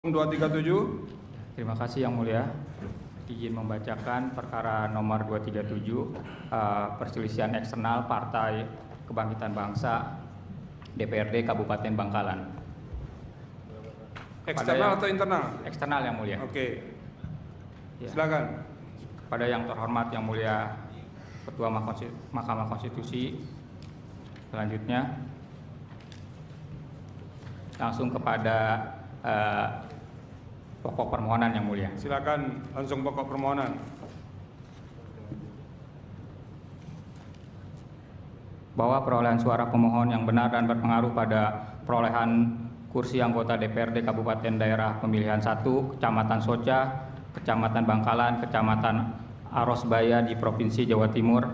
237. Terima kasih Yang Mulia. Izin membacakan perkara nomor 237, perselisihan eksternal Partai Kebangkitan Bangsa DPRD Kabupaten Bangkalan. Eksternal atau internal? Eksternal Yang Mulia. Oke. Ya. Silakan. Pada yang terhormat Yang Mulia Ketua Mahkamah Konstitusi, selanjutnya langsung kepada pokok permohonan Yang Mulia. Silakan langsung pokok permohonan. Bahwa perolehan suara pemohon yang benar dan berpengaruh pada perolehan kursi anggota DPRD Kabupaten Daerah Pemilihan 1, Kecamatan Soca, Kecamatan Bangkalan, Kecamatan Arosbaya di Provinsi Jawa Timur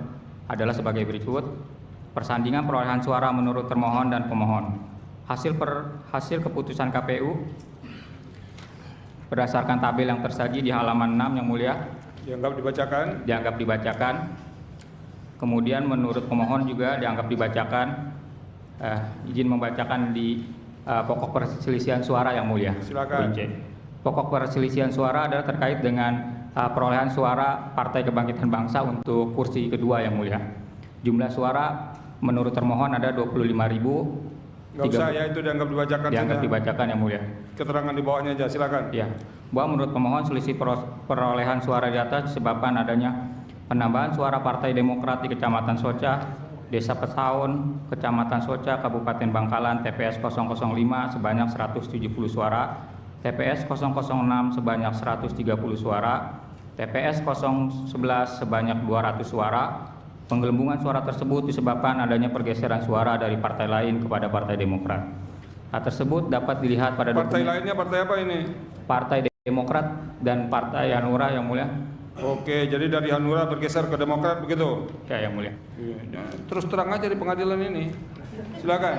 adalah sebagai berikut. Persandingan perolehan suara menurut termohon dan pemohon. Hasil keputusan KPU berdasarkan tabel yang tersaji di halaman 6 Yang Mulia. Dianggap dibacakan. Kemudian menurut pemohon juga dianggap dibacakan. Izin membacakan di pokok perselisihan suara Yang Mulia. Silakan. Pokok perselisihan suara adalah terkait dengan perolehan suara Partai Kebangkitan Bangsa untuk kursi kedua Yang Mulia. Jumlah suara menurut termohon ada 25.000. Nggak usah ya, itu dianggap dibacakan. Dianggap dibacakan Yang Mulia. Keterangan di bawahnya aja, silakan. Ya, bahwa menurut pemohon selisih perolehan suara di atas disebabkan adanya penambahan suara Partai Demokrat di Kecamatan Soca, Desa Pesaun, Kecamatan Soca, Kabupaten Bangkalan, TPS 005 sebanyak 170 suara, TPS 006 sebanyak 130 suara, TPS 011 sebanyak 200 suara. Penggelembungan suara tersebut disebabkan adanya pergeseran suara dari partai lain kepada Partai Demokrat. Hal tersebut dapat dilihat pada Partai lainnya partai apa ini? Partai Demokrat dan Partai Hanura Yang Mulia. Oke, jadi dari Hanura bergeser ke Demokrat begitu? Ya Yang Mulia. Terus terang aja di pengadilan ini. Silakan.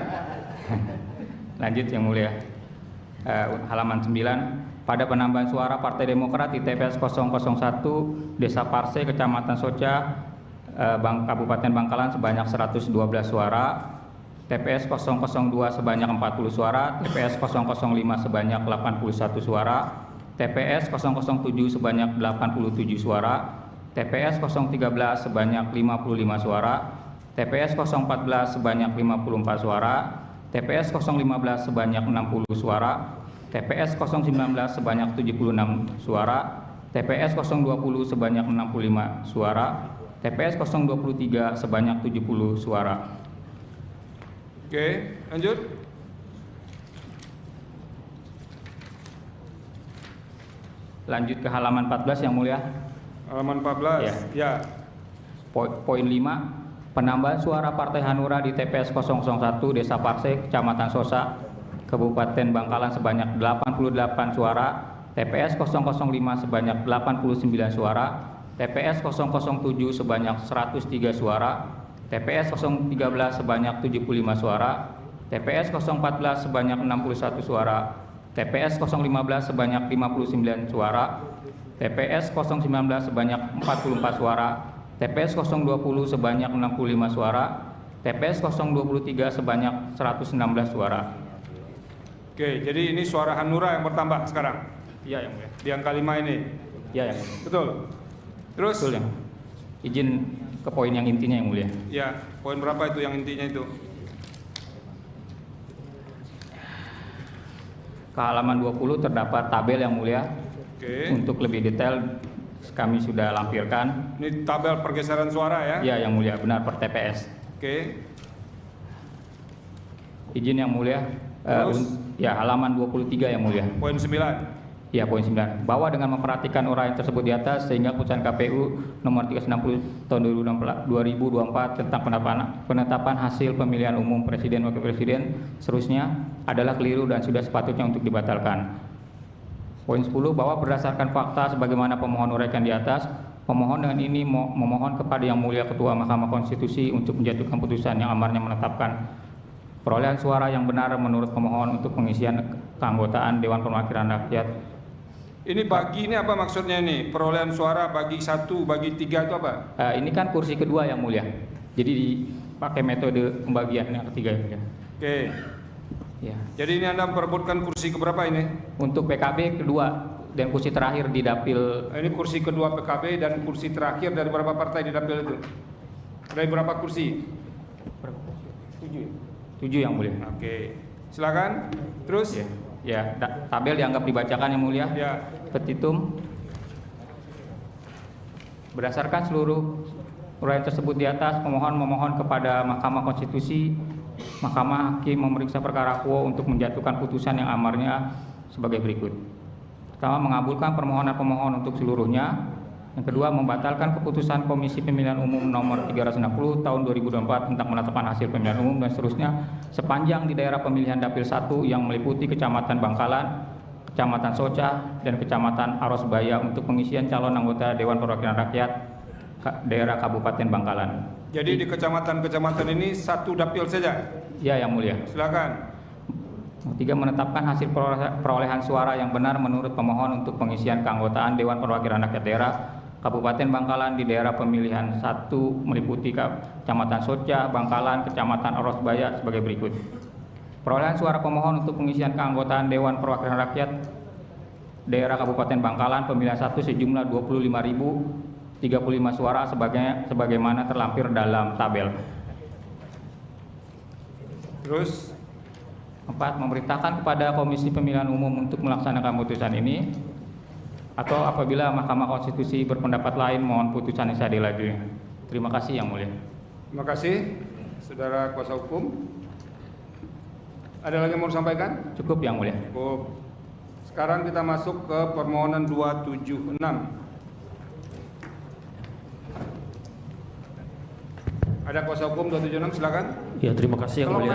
Lanjut Yang Mulia. Halaman 9. Pada penambahan suara Partai Demokrat di TPS 001 Desa Parse, Kecamatan Soca, Kabupaten Bangkalan sebanyak 112 suara, TPS 002 sebanyak 40 suara, TPS 005 sebanyak 81 suara, TPS 007 sebanyak 87 suara, TPS 013 sebanyak 55 suara, TPS 014 sebanyak 54 suara, TPS 015 sebanyak 60 suara, TPS 019 sebanyak 76 suara, TPS 020 sebanyak 65 suara, TPS 023 sebanyak 70 suara. Oke, lanjut. Lanjut ke halaman 14 Yang Mulia. Halaman 14. Ya. Poin 5. Penambahan suara Partai Hanura di TPS 001 Desa Parse, Kecamatan Sosa, Kabupaten Bangkalan sebanyak 88 suara, TPS 005 sebanyak 89 suara, TPS 007 sebanyak 103 suara, TPS 013 sebanyak 75 suara, TPS 014 sebanyak 61 suara, TPS 015 sebanyak 59 suara, TPS 019 sebanyak 44 suara, TPS 020 sebanyak 65 suara, TPS 023 sebanyak 116 suara. Oke, jadi ini suara Hanura yang bertambah sekarang? Iya Yang Mulia. Di angka 5 ini? Iya Yang Mulia. Betul? Terus? Betul Yang. Izin ke poin yang intinya Yang Mulia. Ya, poin berapa itu yang intinya itu? Ke halaman 20 terdapat tabel Yang Mulia. Oke. Untuk lebih detail kami sudah lampirkan. Ini tabel pergeseran suara ya? Ya Yang Mulia, benar per TPS. Oke. Izin Yang Mulia. Ya, halaman 23 Yang Mulia. Poin 9. Ya, poin 9. Bahwa dengan memperhatikan uraian tersebut di atas, sehingga putusan KPU nomor 360 tahun 2024 tentang penetapan hasil pemilihan umum Presiden Wakil Presiden seterusnya adalah keliru dan sudah sepatutnya untuk dibatalkan. Poin 10. Bahwa berdasarkan fakta sebagaimana pemohon uraikan di atas, pemohon dengan ini memohon kepada Yang Mulia Ketua Mahkamah Konstitusi untuk menjatuhkan putusan yang amarnya menetapkan perolehan suara yang benar menurut pemohon untuk pengisian keanggotaan Dewan Perwakilan Rakyat. Ini bagi ini apa maksudnya ini? Perolehan suara bagi 1, bagi 3 itu apa? Ini kan kursi kedua Yang Mulia. Jadi dipakai metode pembagian yang ketiga Yang Mulia. Oke. Ya. Jadi ini Anda memperebutkan kursi keberapa ini? Untuk PKB kedua dan kursi terakhir di dapil. Ini kursi kedua PKB dan kursi terakhir dari berapa partai di dapil itu? Dari berapa kursi? 7 yang mulia. Oke, silakan. Terus? Ya, tabel dianggap dibacakan yang mulia. Ya. Petitum. Berdasarkan seluruh uraian tersebut di atas, pemohon memohon kepada Mahkamah Konstitusi, Mahkamah Hakim memeriksa perkara quo untuk menjatuhkan putusan yang amarnya sebagai berikut. Pertama, mengabulkan permohonan pemohon untuk seluruhnya. Yang kedua, membatalkan keputusan Komisi Pemilihan Umum nomor 360 tahun 2024 tentang penetapan hasil pemilihan umum dan seterusnya sepanjang di daerah pemilihan Dapil 1 yang meliputi Kecamatan Bangkalan, Kecamatan Soca, dan Kecamatan Arosbaya untuk pengisian calon anggota Dewan Perwakilan Rakyat daerah Kabupaten Bangkalan. Jadi di kecamatan-kecamatan ini satu dapil saja? Ya, yang mulia. Silakan. Tiga, menetapkan hasil perolehan suara yang benar menurut pemohon untuk pengisian keanggotaan Dewan Perwakilan Rakyat daerah Kabupaten Bangkalan di daerah pemilihan 1 meliputi Kecamatan Soca, Bangkalan, Kecamatan Arosbaya sebagai berikut. Perolehan suara pemohon untuk pengisian keanggotaan Dewan Perwakilan Rakyat daerah Kabupaten Bangkalan pemilihan 1 sejumlah 25.035 suara sebagaimana terlampir dalam tabel. Terus? 4, memerintahkan kepada Komisi Pemilihan Umum untuk melaksanakan putusan ini, atau apabila Mahkamah Konstitusi berpendapat lain mohon putusan yang seadil adilnya. Terima kasih yang mulia. Terima kasih, saudara kuasa hukum. Ada lagi yang mau disampaikan? Cukup yang mulia. Cukup. Sekarang kita masuk ke permohonan 276. Ada kuasa hukum 276, silakan. Ya, terima kasih yang mulia.